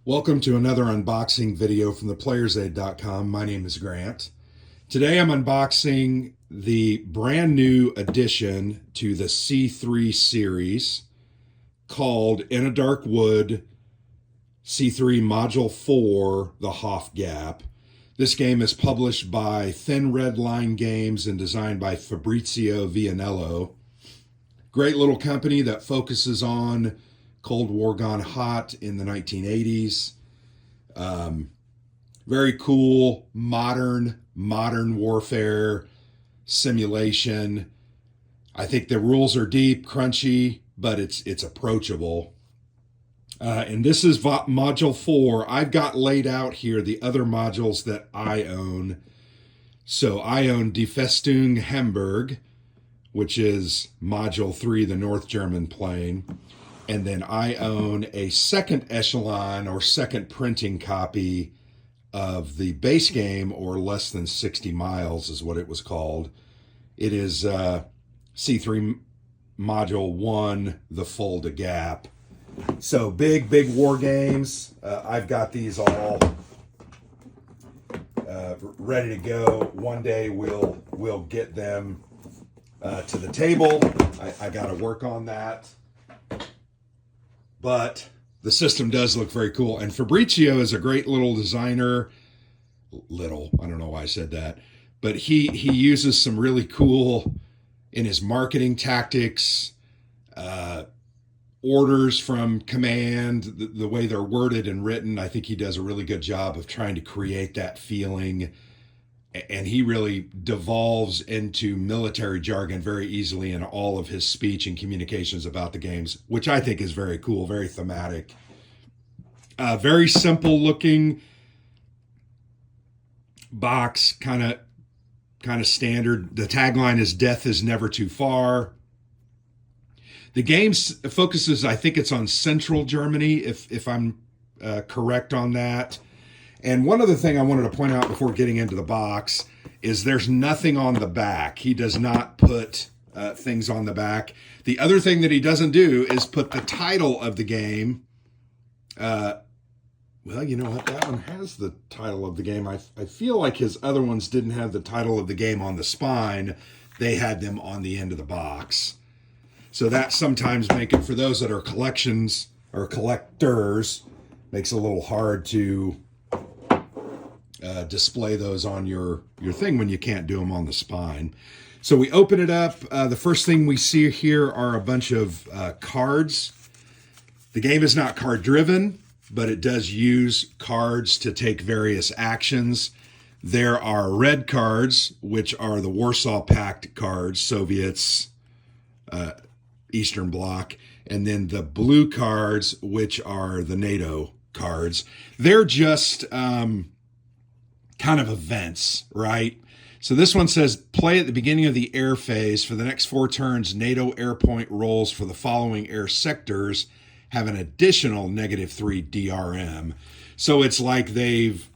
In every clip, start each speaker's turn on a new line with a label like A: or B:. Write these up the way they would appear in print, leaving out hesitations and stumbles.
A: Welcome to another unboxing video from theplayersaid.com. My name is Grant. Today I'm unboxing the brand new addition to the C3 series called In a Dark Wood C3 Module 4, The Hoff Gap. This game is published by Thin Red Line Games and designed by Fabrizio Vianello. Great little company that focuses on Cold War gone hot in the 1980s. Very cool, modern warfare simulation. I think the rules are deep, crunchy, but it's approachable. And this is Module 4. I've got laid out here the other modules that I own. So I own Die Festung Hamburg, which is Module 3, the North German plane. And then I own a second echelon or second printing copy of the base game, or Less Than 60 Miles is what it was called. It is C3 Module 1, The Fulda Gap. So big war games. I've got these all ready to go. One day we'll get them to the table. I got to work on that. But the system does look very cool. And Fabrizio is a great little designer. I don't know why I said that. But he uses some really cool, in his marketing tactics, orders from command, the way they're worded and written. I think he does a really good job of trying to create that feeling. And he really devolves into military jargon very easily in all of his speech and communications about the games, which I think is very cool, very thematic. Very simple looking box, kind of standard. The tagline is "Death is never too far." The game focuses, I think it's on central Germany, if I'm correct on that. And one other thing I wanted to point out before getting into the box is there's nothing on the back. He does not put things on the back. The other thing that he doesn't do is put the title of the game. Well, you know what? That one has the title of the game. I feel like his other ones didn't have the title of the game on the spine. They had them on the end of the box. So that sometimes make it, for those that are collections or collectors, makes it a little hard to display those on your thing when you can't do them on the spine. So we open it up. The first thing we see here are a bunch of cards. The game is not card driven, but it does use cards to take various actions. There are red cards, which are the Warsaw Pact cards, Soviets, Eastern Bloc, and then the blue cards, which are the NATO cards. They're just kind of events, right? So this one says, play at the beginning of the air phase. For the next 4 turns, NATO air point rolls for the following air sectors have an additional -3 DRM. So it's like they've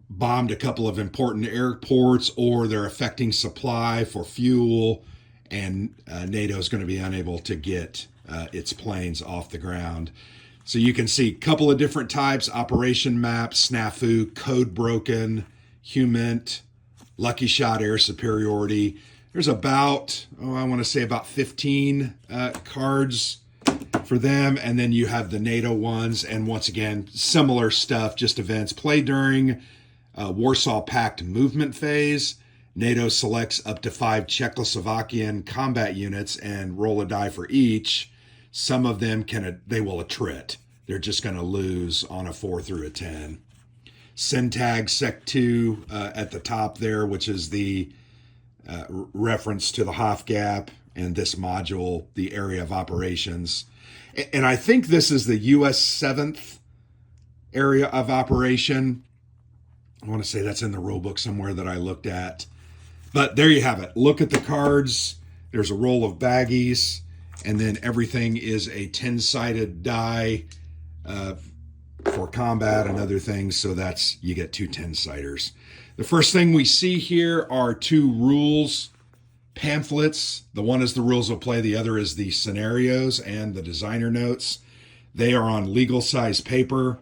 A: bombed a couple of important airports, or they're affecting supply for fuel, and NATO is going to be unable to get its planes off the ground. So you can see a couple of different types: operation map, snafu, code broken, HUMINT, lucky shot, air superiority. There's about, I want to say about 15 cards for them. And then you have the NATO ones. And once again, similar stuff, just events. Play during Warsaw Pact movement phase. NATO selects up to 5 Czechoslovakian combat units and roll a die for each. Some of them they will attrit. They're just going to lose on a 4 through a 10. Syntag Sec 2 at the top there, which is the reference to the Hoff Gap and this module, the area of operations. And I think this is the US 7th area of operation. I want to say that's in the rule book somewhere that I looked at. But there you have it. Look at the cards. There's a roll of baggies. And then everything is a 10-sided die for combat and other things. So you get 2 10-siders. The first thing we see here are 2 rules pamphlets. The one is the rules of play. The other is the scenarios and the designer notes. They are on legal size paper,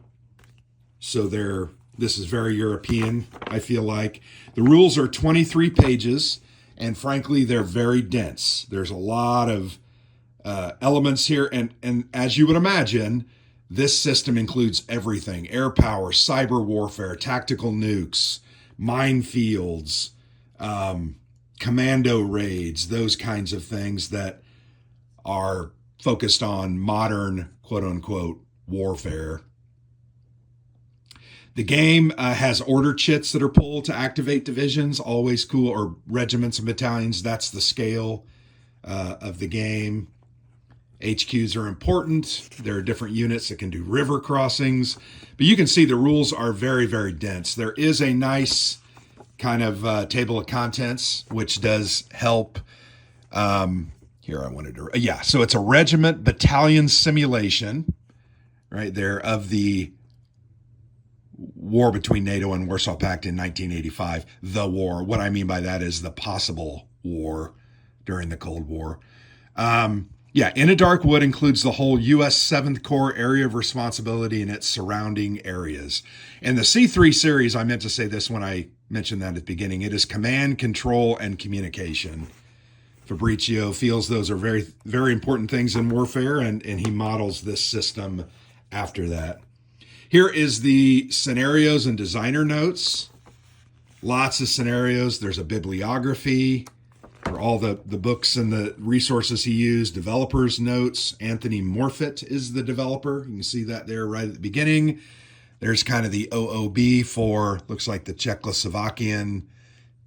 A: so this is very European, I feel like. The rules are 23 pages, and frankly, they're very dense. There's a lot of elements here, and as you would imagine, this system includes everything: air power, cyber warfare, tactical nukes, minefields, commando raids, those kinds of things that are focused on modern, quote unquote, warfare. The game has order chits that are pulled to activate divisions, always cool, or regiments and battalions. That's the scale of the game. HQs are important. There are different units that can do river crossings, but you can see the rules are very, very dense. There is a nice kind of table of contents, which does help. Here I wanted to, yeah, so it's a regiment battalion simulation right there of the war between NATO and Warsaw Pact in 1985. The war. What I mean by that is the possible war during the Cold War. Yeah, In a Dark Wood includes the whole U.S. 7th Corps area of responsibility and its surrounding areas. And the C3 series, I meant to say this when I mentioned that at the beginning, it is command, control, and communication. Fabrizio feels those are very, very important things in warfare, and he models this system after that. Here is the scenarios and designer notes. Lots of scenarios. There's a bibliography for all the books and the resources he used. Developer's notes. Anthony Morfitt is the developer. You can see that there right at the beginning. There's kind of the OOB for, looks like the Czechoslovakian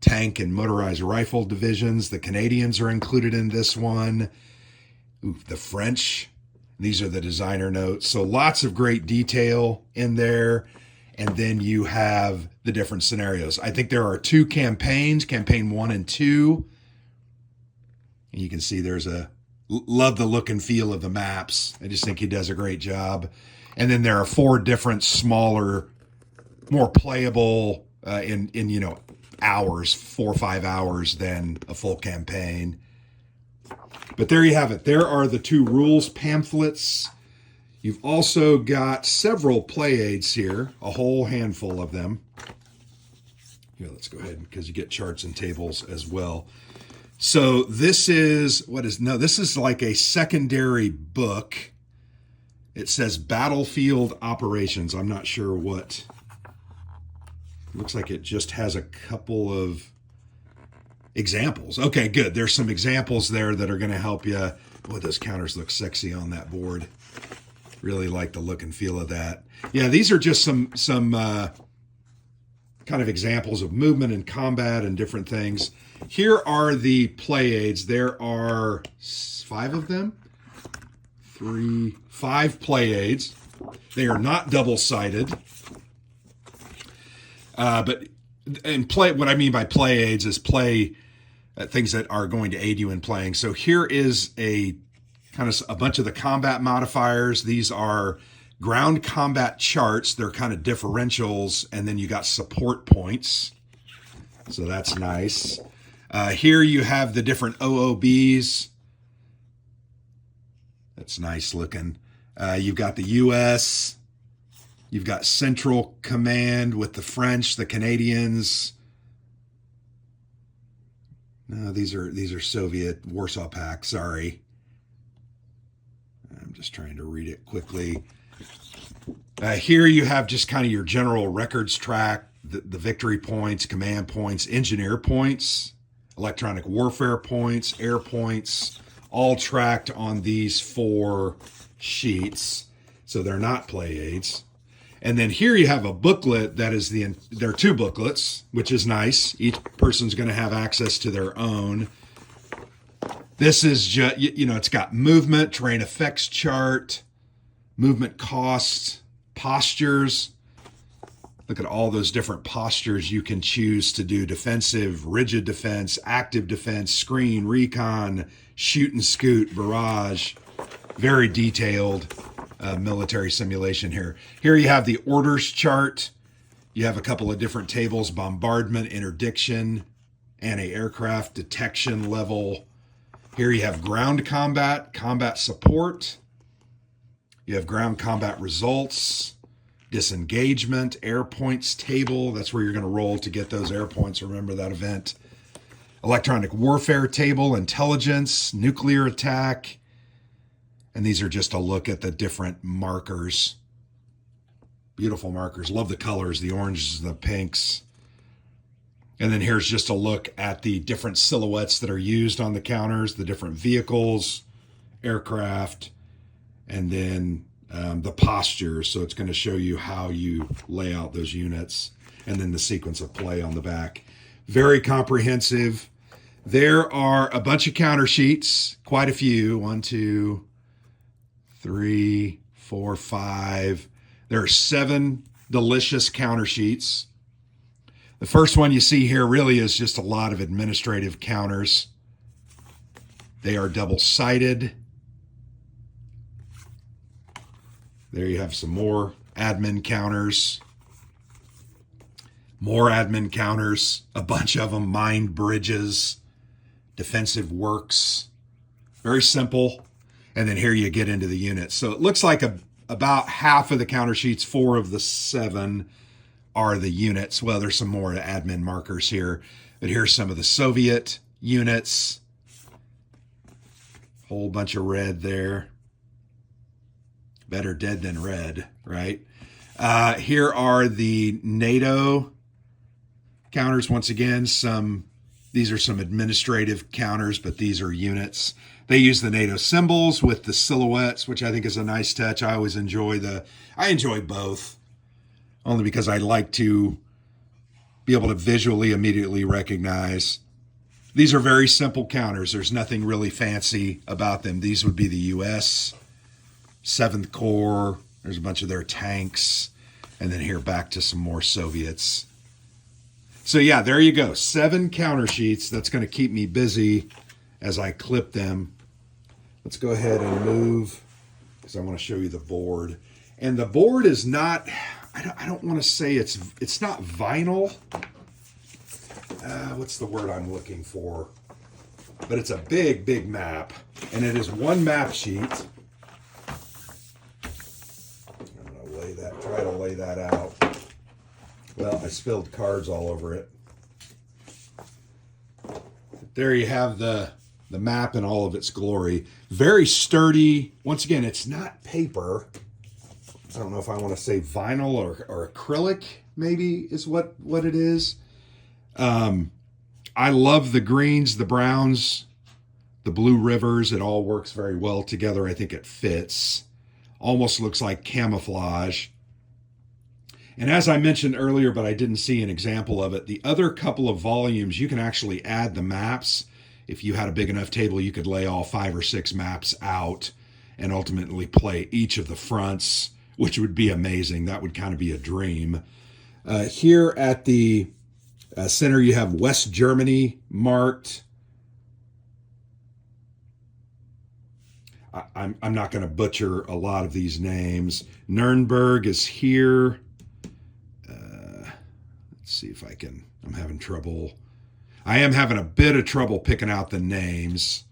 A: tank and motorized rifle divisions. The Canadians are included in this one. Ooh, the French. These are the designer notes. So lots of great detail in there. And then you have the different scenarios. I think there are 2 campaigns, campaign 1 and 2. And you can see there's love the look and feel of the maps. I just think he does a great job. And then there are 4 different smaller, more playable in hours, 4 or 5 hours than a full campaign. But there you have it. There are the 2 rules pamphlets. You've also got several play aids here, a whole handful of them. Here, let's go ahead because you get charts and tables as well. So this is, this is like a secondary book. It says Battlefield Operations. I'm not sure what. Looks like it just has a couple of examples. Okay, good. There's some examples there that are going to help you. Boy, those counters look sexy on that board. Really like the look and feel of that. Yeah, these are just some kind of examples of movement and combat and different things. Here are the play aids. There are 5 of them. 5 play aids. They are not double-sided. But what I mean by play aids is things that are going to aid you in playing. So here is a bunch of the combat modifiers. These are ground combat charts. They're kind of differentials, and then you got support points. So that's nice. Here you have the different OOBs. That's nice looking. You've got the U.S., you've got Central Command with the French, the Canadians. No, these are Soviet, Warsaw Pact, sorry. I'm just trying to read it quickly. Here you have just kind of your general records track, the victory points, command points, engineer points, electronic warfare points, air points, all tracked on these 4 sheets. So they're not play aids. And then here you have a booklet that is there are 2 booklets, which is nice. Each person's going to have access to their own. This is just, it's got movement, terrain effects chart, movement costs, postures. Look at all those different postures you can choose to do: defensive, rigid defense, active defense, screen, recon, shoot and scoot, barrage. Very detailed military simulation here. Here you have the orders chart. You have a couple of different tables: bombardment, interdiction, anti-aircraft, detection level. Here you have ground combat, combat support. You have ground combat results, disengagement, air points table. That's where you're going to roll to get those air points. Remember that event. Electronic warfare table, intelligence, nuclear attack. And these are just a look at the different markers. Beautiful markers. Love the colors, the oranges, the pinks. And then here's just a look at the different silhouettes that are used on the counters, the different vehicles, aircraft, and then the posture. So it's going to show you how you lay out those units, and then the sequence of play on the back. Very comprehensive. There are a bunch of counter sheets, quite a few. 1, 2, 3, 4, 5. There are 7 delicious counter sheets. The first one you see here really is just a lot of administrative counters. They are double-sided. There you have some more admin counters. More admin counters, a bunch of them, mind bridges, defensive works. Very simple. And then here you get into the units. So it looks like about half of the counter sheets, 4 of the 7 are the units. Well, there's some more admin markers here, but here's some of the Soviet units. Whole bunch of red there. Better dead than red, right? Here are the NATO counters. Once again, these are some administrative counters, but these are units. They use the NATO symbols with the silhouettes, which I think is a nice touch. I always enjoy both, only because I like to be able to visually immediately recognize. These are very simple counters. There's nothing really fancy about them. These would be the U.S. 7th Corps. There's a bunch of their tanks. And then here back to some more Soviets. So yeah, there you go. 7 counter sheets. That's going to keep me busy as I clip them. Let's go ahead and move, because I want to show you the board. And the board is not, I don't want to say it's not vinyl. What's the word I'm looking for? But it's a big, big map. And it is one map sheet. I'm going to try to lay that out. Well, I spilled cards all over it. There you have the map in all of its glory. Very sturdy. Once again, it's not paper. I don't know if I want to say vinyl or acrylic, maybe is what it is. I love the greens, the browns, the blue rivers. It all works very well together. I think it fits. Almost looks like camouflage. And as I mentioned earlier, but I didn't see an example of it, the other couple of volumes, you can actually add the maps. If you had a big enough table, you could lay all 5 or 6 maps out and ultimately play each of the fronts, which would be amazing. That would kind of be a dream. Here at the center, you have West Germany marked. I'm not going to butcher a lot of these names. Nuremberg is here. Let's see if I can. I'm having trouble. I am having a bit of trouble picking out the names.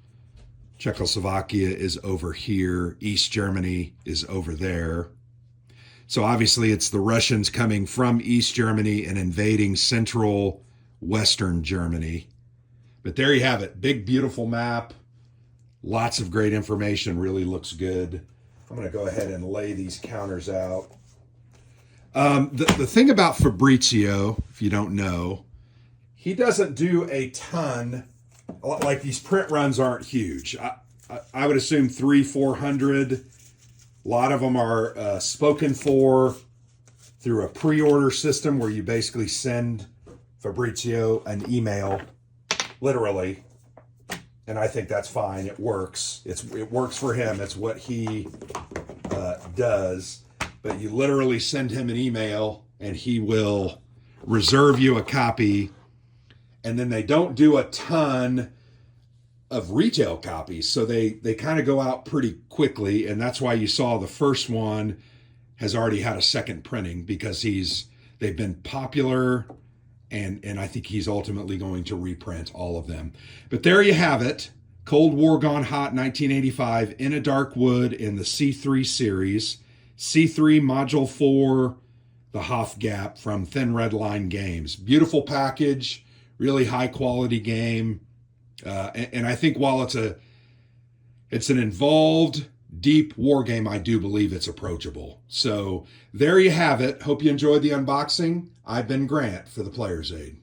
A: Czechoslovakia is over here. East Germany is over there. So obviously it's the Russians coming from East Germany and invading central Western Germany. But there you have it. Big, beautiful map. Lots of great information. Really looks good. I'm going to go ahead and lay these counters out. The thing about Fabrizio, if you don't know, he doesn't do a ton. Like these print runs aren't huge. I would assume 300-400. A lot of them are spoken for through a pre-order system where you basically send Fabrizio an email, literally. And I think that's fine. It works. It works for him. It's what he does. But you literally send him an email and he will reserve you a copy. And then they don't do a ton of retail copies. So they kind of go out pretty quickly. And that's why you saw the first one has already had a second printing, because they've been popular. And I think he's ultimately going to reprint all of them. But there you have it. Cold War Gone Hot 1985 in a dark wood in the C3 series. C3 Module 4, the Hoff Gap from Thin Red Line Games. Beautiful package, really high quality game. And I think while it's an involved, deep war game, I do believe it's approachable. So there you have it. Hope you enjoyed the unboxing. I've been Grant for the Player's Aid.